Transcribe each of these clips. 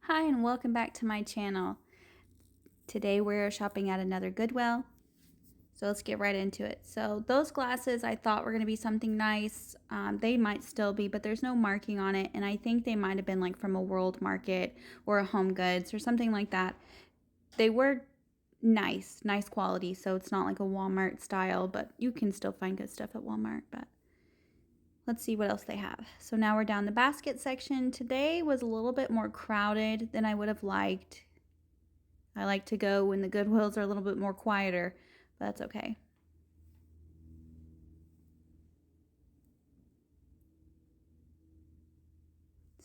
Hi and welcome back to my channel. Today we're shopping at another Goodwill. So let's get right into it. So those glasses I thought were going to be something nice. They might still be, but there's no marking on it. And I think they might have been like from a World Market or a Home Goods or something like that. They were nice quality. So it's not like a Walmart style, but you can still find good stuff at Walmart. But let's see what else they have. So now we're down the basket section. Today was a little bit more crowded than I would have liked. I like to go when the Goodwills are a little bit more quieter, but that's okay.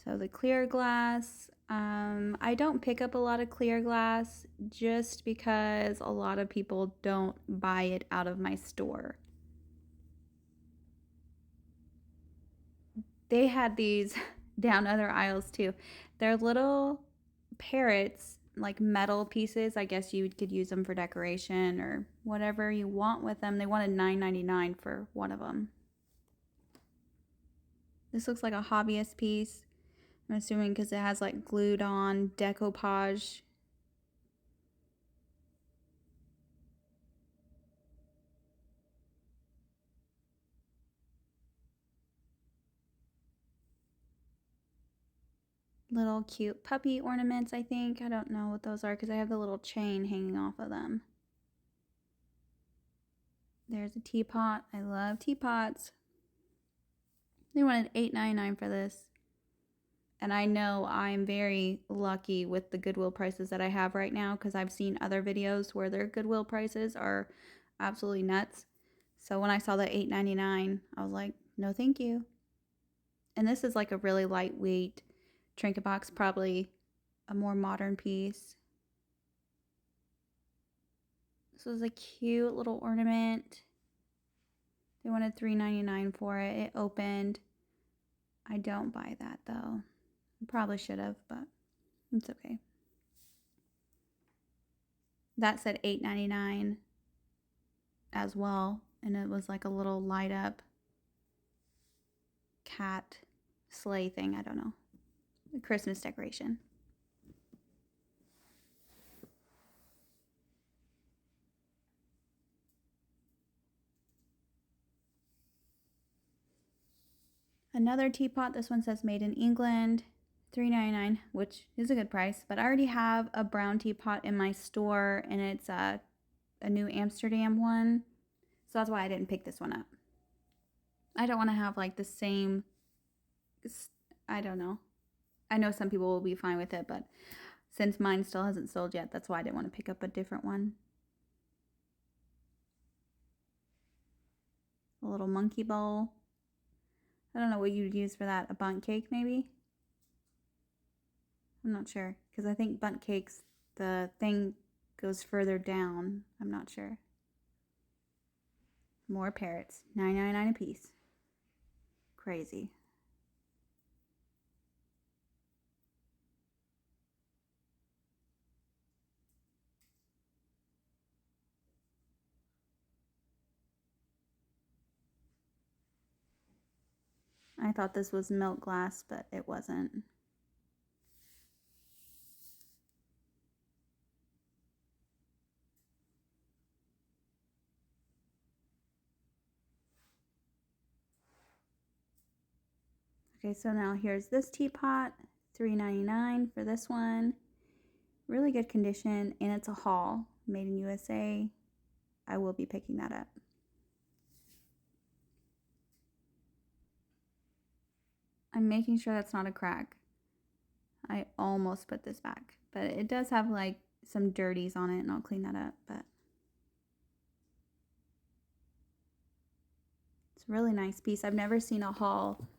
So the clear glass, I don't pick up a lot of clear glass just because a lot of people don't buy it out of my store. They had these down other aisles too. They're little parrots, like metal pieces. I guess you could use them for decoration or whatever you want with them. They wanted $9.99 for one of them. This looks like a hobbyist piece. I'm assuming because it has like glued on decoupage. Little cute puppy ornaments, I think. I don't know what those are because I have the little chain hanging off of them. There's a teapot. I love teapots. They wanted $8.99 for this. And I know I'm very lucky with the Goodwill prices that I have right now because I've seen other videos where their Goodwill prices are absolutely nuts. So when I saw that $8.99, I was like, no thank you. And this is like a really lightweight trinket box, probably a more modern piece. This was a cute little ornament. They wanted $3.99 for it. It opened. I don't buy that though. I probably should have, but it's okay. That said $8.99 as well, and it was like a little light up cat sleigh thing. I don't know. A Christmas decoration. Another teapot. This one says made in England. $3.99, which is a good price, but I already have a brown teapot in my store, and it's a New Amsterdam one, so that's why I didn't pick this one up. I don't want to have like the same, I don't know. I know some people will be fine with it, but since mine still hasn't sold yet, that's why I didn't want to pick up a different one. A little monkey bowl. I don't know what you'd use for that. A bundt cake, maybe? I'm not sure, because I think bundt cakes, the thing goes further down. I'm not sure. More parrots. $9.99 a piece. Crazy. I thought this was milk glass, but it wasn't. Okay, so now here's this teapot, $3.99 for this one. Really good condition, and it's a haul, made in USA. I will be picking that up. I'm making sure that's not a crack. I almost put this back, but it does have like some dirties on it, and I'll clean that up, but it's a really nice piece. I've never seen a haul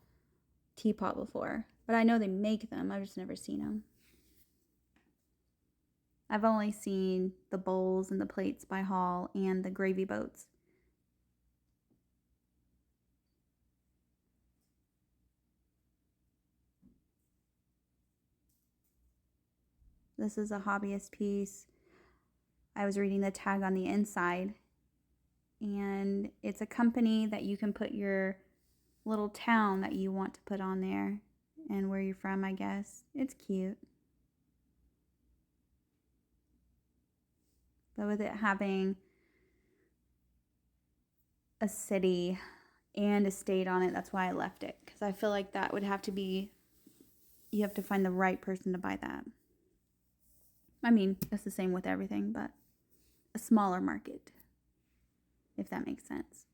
teapot before, but I know they make them. I've just never seen them. I've only seen the bowls and the plates by Hall and the gravy boats. This is a hobbyist piece. I was reading the tag on the inside, and it's a company that you can put your little town that you want to put on there and where you're from, I guess. It's cute. But with it having a city and a state on it, that's why I left it. Because I feel like that would have to be, you have to find the right person to buy that. I mean, it's the same with everything, but a smaller market, if that makes sense.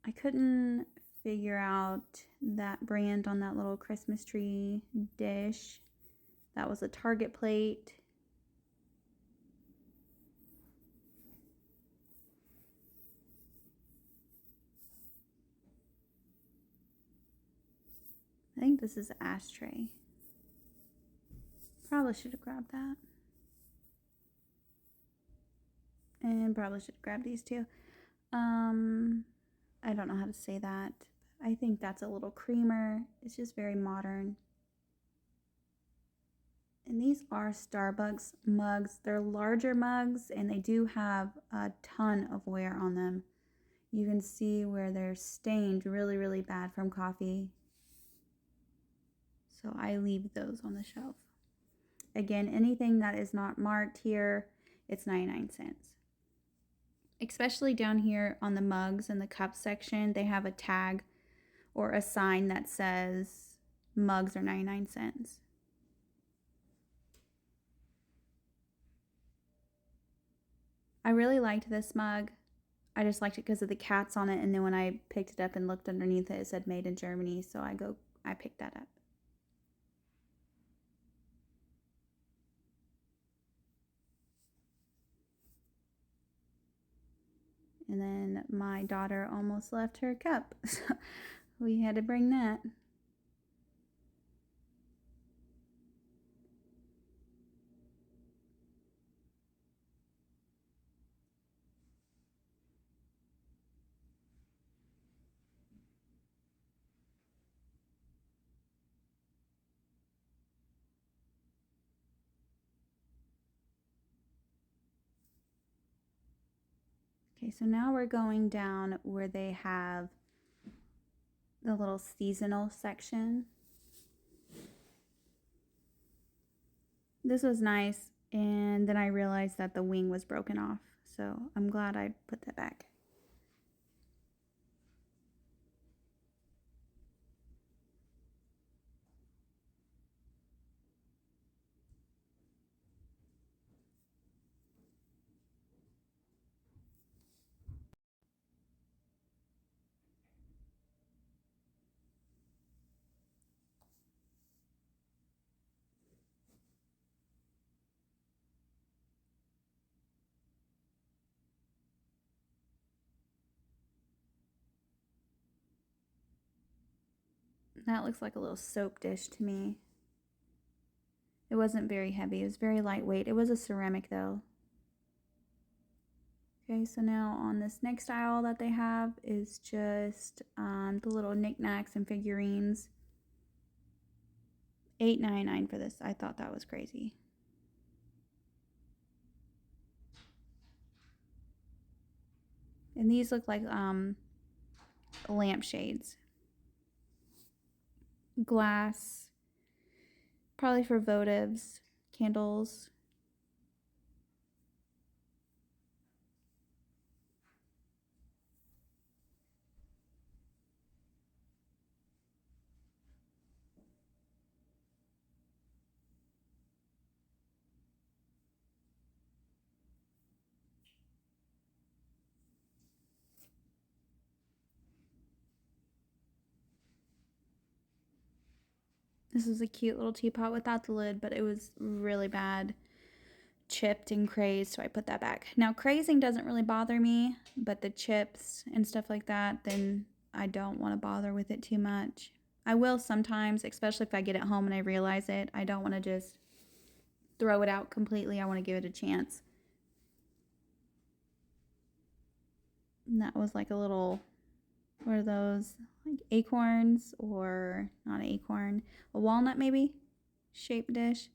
I couldn't figure out that brand on that little Christmas tree dish. That was a Target plate. I think this is an ashtray. Probably should have grabbed that. And probably should have grabbed these two. I don't know how to say that. I think that's a little creamer. It's just very modern. And these are Starbucks mugs. They're larger mugs and they do have a ton of wear on them. You can see where they're stained really, really bad from coffee. So I leave those on the shelf. Again, anything that is not marked here, it's 99 cents. Especially down here on the mugs and the cup section, they have a tag or a sign that says mugs are 99 cents. I really liked this mug. I just liked it because of the cats on it, and then when I picked it up and looked underneath it, it said made in Germany, so I picked that up. And then my daughter almost left her cup, so we had to bring that. Okay, so now we're going down where they have the little seasonal section. This was nice, and then I realized that the wing was broken off, so I'm glad I put that back. That looks like a little soap dish to me. It wasn't very heavy. It was very lightweight. It was a ceramic though. Okay, so now on this next aisle that they have is just the little knickknacks and figurines. $8.99 for this. I thought that was crazy. And these look like lampshades. Glass, probably for votives, candles. This is a cute little teapot without the lid, but it was really bad, chipped and crazed, so I put that back. Now, crazing doesn't really bother me, but the chips and stuff like that, then I don't want to bother with it too much. I will sometimes, especially if I get it home and I realize it. I don't want to just throw it out completely. I want to give it a chance. And that was like a little, what are those? Like acorns, or not an acorn, a walnut maybe, shaped dish.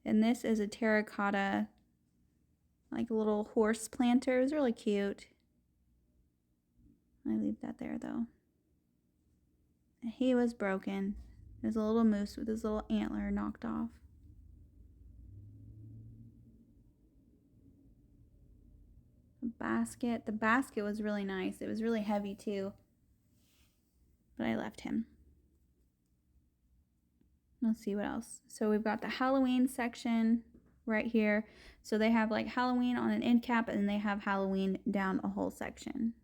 And this is a terracotta, like a little horse planter. It was really cute. I leave that there though. He was broken. There's a little moose with his little antler knocked off. Basket. The basket was really nice. It was really heavy too, but I left him. Let's see what else. So we've got the Halloween section right here. So they have like Halloween on an end cap, and then they have Halloween down a whole section.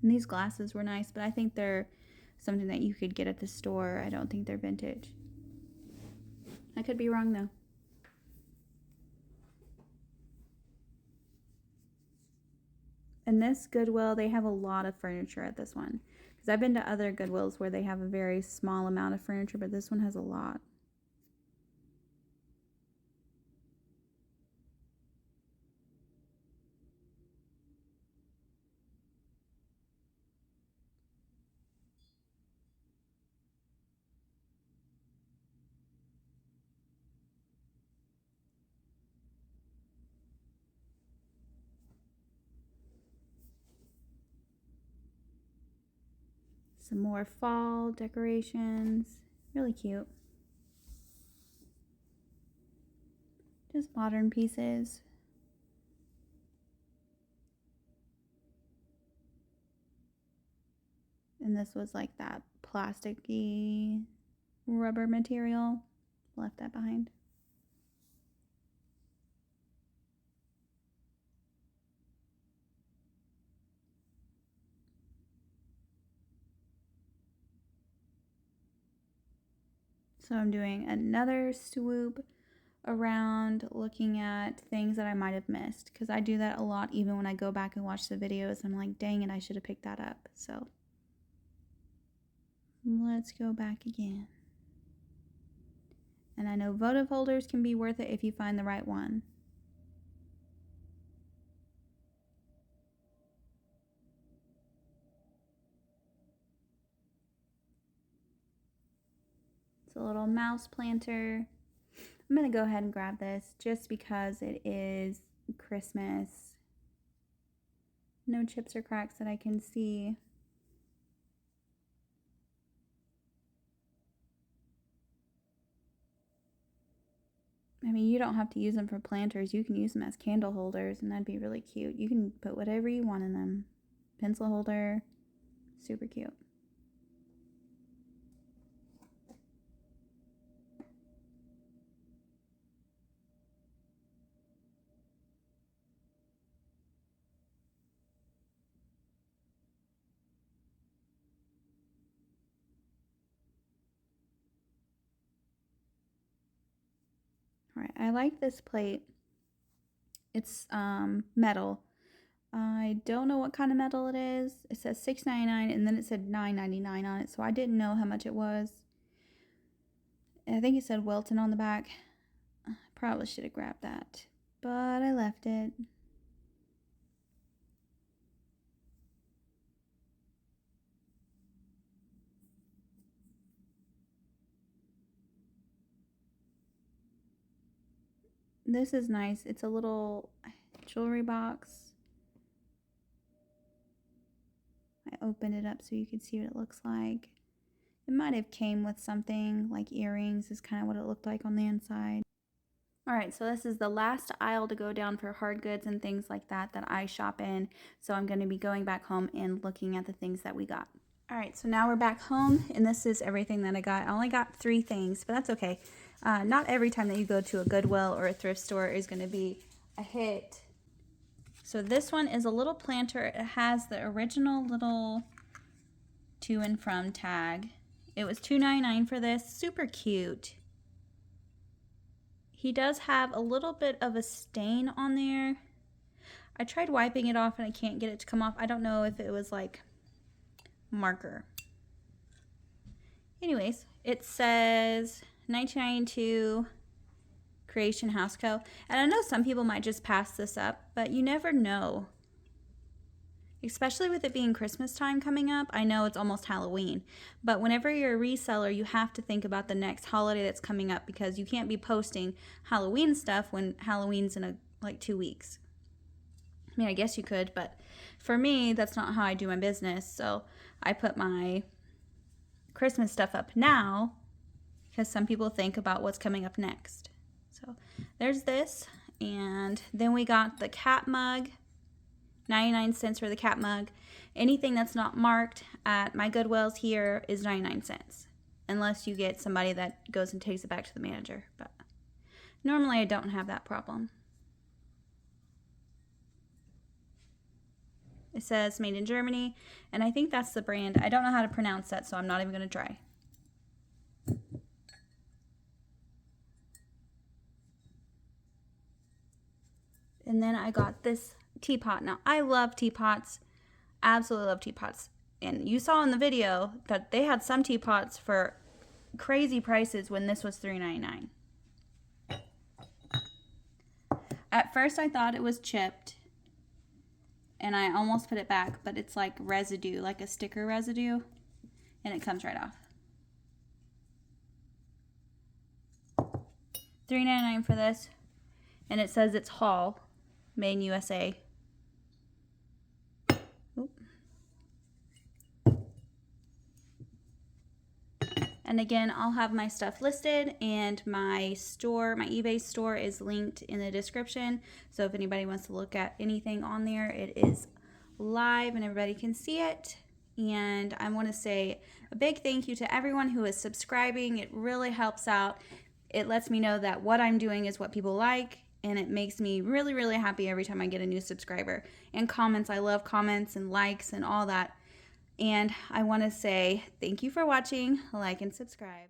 And these glasses were nice, but I think they're something that you could get at the store. I don't think they're vintage. I could be wrong though. And this Goodwill, they have a lot of furniture at this one. Because I've been to other Goodwills where they have a very small amount of furniture, but this one has a lot. Some more fall decorations. Really cute. Just modern pieces. And this was like that plasticky rubber material. Left that behind. So I'm doing another swoop around looking at things that I might have missed, because I do that a lot even when I go back and watch the videos. I'm like, dang it, I should have picked that up. So let's go back again. And I know votive holders can be worth it if you find the right one. It's a little mouse planter. I'm going to go ahead and grab this just because it is Christmas. No chips or cracks that I can see. I mean, you don't have to use them for planters. You can use them as candle holders, and that'd be really cute. You can put whatever you want in them. Pencil holder, super cute. All right, I like this plate. It's metal. I don't know what kind of metal it is. It says $6.99 and then it said $9.99 on it, so I didn't know how much it was. I think it said Wilton on the back. Probably should have grabbed that, but I left it. This is nice. It's a little jewelry box. I opened it up so you could see what it looks like. It might have came with something like earrings is kind of what it looked like on the inside. Alright, so this is the last aisle to go down for hard goods and things like that I shop in. So I'm going to be going back home and looking at the things that we got. Alright, so now we're back home and this is everything that I got. I only got 3 things, but that's okay. Not every time that you go to a Goodwill or a thrift store is going to be a hit. So this one is a little planter. It has the original little to and from tag. It was $2.99 for this. Super cute. He does have a little bit of a stain on there. I tried wiping it off and I can't get it to come off. I don't know if it was like marker. Anyways, it says 1992 Creation House Co. And I know some people might just pass this up, but you never know. Especially with it being Christmas time coming up. I know it's almost Halloween, but whenever you're a reseller, you have to think about the next holiday that's coming up, because you can't be posting Halloween stuff when Halloween's in like 2 weeks. I mean, I guess you could, but for me, that's not how I do my business. So I put my Christmas stuff up now because some people think about what's coming up next. So there's this. And then we got the cat mug, 99 cents for the cat mug. Anything that's not marked at my Goodwills here is 99 cents. Unless you get somebody that goes and takes it back to the manager. But normally I don't have that problem. It says made in Germany, and I think that's the brand. I don't know how to pronounce that, so I'm not even going to try. And then I got this teapot. Now, I love teapots. Absolutely love teapots. And you saw in the video that they had some teapots for crazy prices when this was $3.99. At first, I thought it was chipped. And I almost put it back, but it's like residue, like a sticker residue, and it comes right off. $3.99 for this, and it says it's Hall, made in USA. Oop. And again, I'll have my stuff listed, and my store, my eBay store, is linked in the description. So if anybody wants to look at anything on there, it is live and everybody can see it. And I want to say a big thank you to everyone who is subscribing. It really helps out. It lets me know that what I'm doing is what people like, and it makes me really, really happy every time I get a new subscriber. And comments, I love comments and likes and all that. And I want to say thank you for watching, like and subscribe.